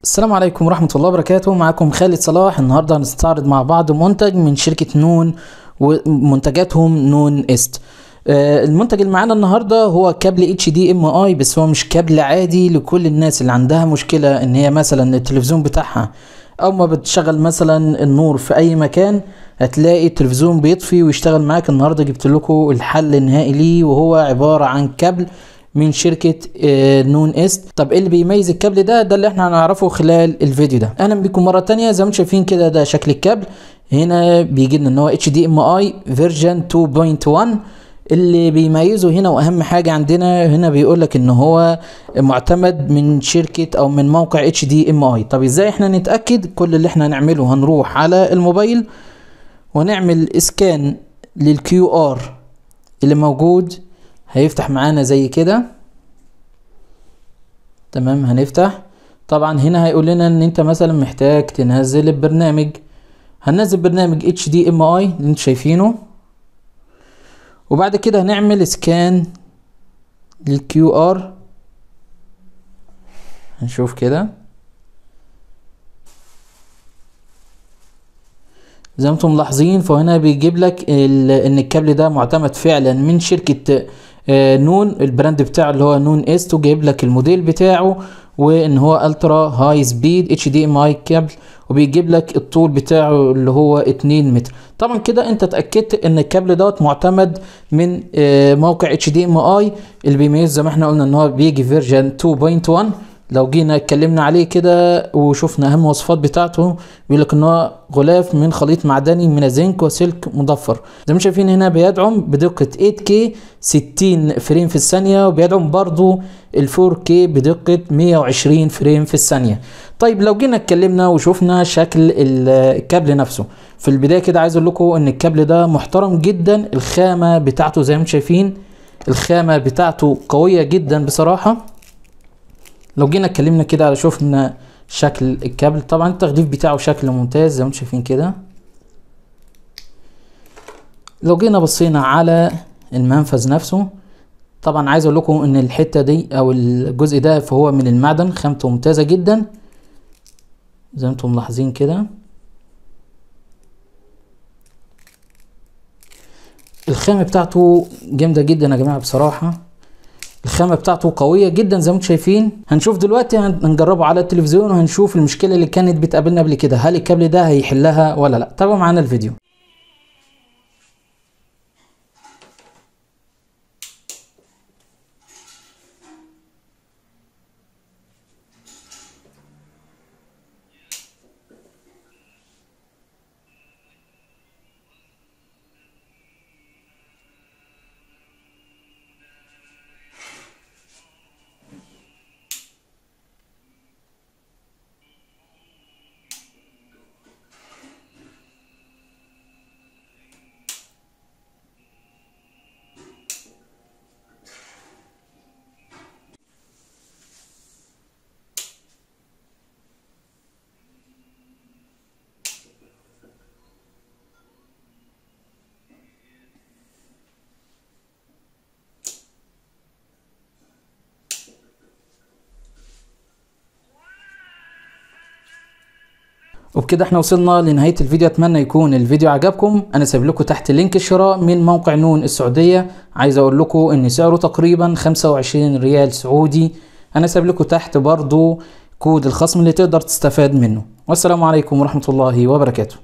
السلام عليكم ورحمة الله وبركاته. معكم خالد صلاح. النهاردة هنستعرض مع بعض منتج من شركة نون ومنتجاتهم نون است. المنتج اللي معانا النهاردة هو كابل HDMI، بس هو مش كابل عادي لكل الناس اللي عندها مشكلة ان هي مثلا التلفزيون بتاعها او ما بتشغل مثلا النور في اي مكان هتلاقي التلفزيون بيطفي ويشتغل معاك. النهاردة جبت لكم الحل النهائي ليه، وهو عبارة عن كابل من شركة نون است. طب ايه اللي بيميز الكابل ده اللي احنا هنعرفه خلال الفيديو ده. اهلا بكم مرة تانية. زي ما انتم شايفين كده ده شكل الكابل. هنا بيجي لنا ان هو HDMI فيرجن 2.1. اللي بيميزه هنا واهم حاجة عندنا هنا بيقول لك ان هو معتمد من شركة او من موقع HDMI. طب ازاي احنا نتأكد؟ كل اللي احنا هنعمله هنروح على الموبايل ونعمل اسكان للQR اللي موجود. هيفتح معانا زي كده. تمام، هنفتح. طبعا هنا هيقول لنا ان انت مثلا محتاج تنزل البرنامج. هننزل برنامج HDMI اللي انتوا شايفينه، وبعد كده هنعمل سكان للQR. هنشوف كده زي ما انتم ملاحظين، فهنا بيجيب لك ان الكابل ده معتمد فعلا من شركة نون. البراند بتاعه اللي هو نون است، وجايب لك الموديل بتاعه وان هو الترا هاي سبيد HDMI كابل، وبيجيب لك الطول بتاعه اللي هو 2 متر. طبعا كده انت اتاكدت ان الكابل دوت معتمد من موقع HDMI. اللي بيميز زي ما احنا قلنا ان هو بيجي فيرجن 2.1. لو جينا اتكلمنا عليه كده وشوفنا اهم وصفات بتاعته، بيقول لك ان هو غلاف من خليط معدني من الزنك وسلك مضفر. زي ما شايفين هنا بيدعم بدقة 8K 60 فريم في الثانية، وبيدعم برضو ال 4K بدقة 120 فريم في الثانية. طيب لو جينا اتكلمنا وشوفنا شكل الكابل نفسه، في البداية كده عايز اقول لكم ان الكابل ده محترم جدا. الخامة بتاعته زي ما انتم شايفين، الخامة بتاعته قوية جدا بصراحة. لو جينا اتكلمنا كده على شوفنا شكل الكابل، طبعا التغليف بتاعه شكل ممتاز زي ما انتم شايفين كده. لو جينا بصينا على المنفذ نفسه، طبعا عايز اقول لكم ان الحته دي او الجزء ده فهو من المعدن، خامته ممتازه جدا زي ما انتم ملاحظين كده. الخامه بتاعته جامده جدا يا جماعه بصراحه. الخامة بتاعته قوية جدا زي ما انتم شايفين. هنشوف دلوقتي هنجربه على التلفزيون وهنشوف المشكلة اللي كانت بتقابلنا قبل كده، هل الكابل ده هيحلها ولا لا. تابعوا معانا الفيديو. وبكده احنا وصلنا لنهاية الفيديو. اتمنى يكون الفيديو عجبكم. انا سايب لكم تحت لينك الشراء من موقع نون السعودية. عايز اقول لكم ان سعره تقريبا 25 ريال سعودي. انا سايب لكم تحت برضو كود الخصم اللي تقدر تستفاد منه. والسلام عليكم ورحمة الله وبركاته.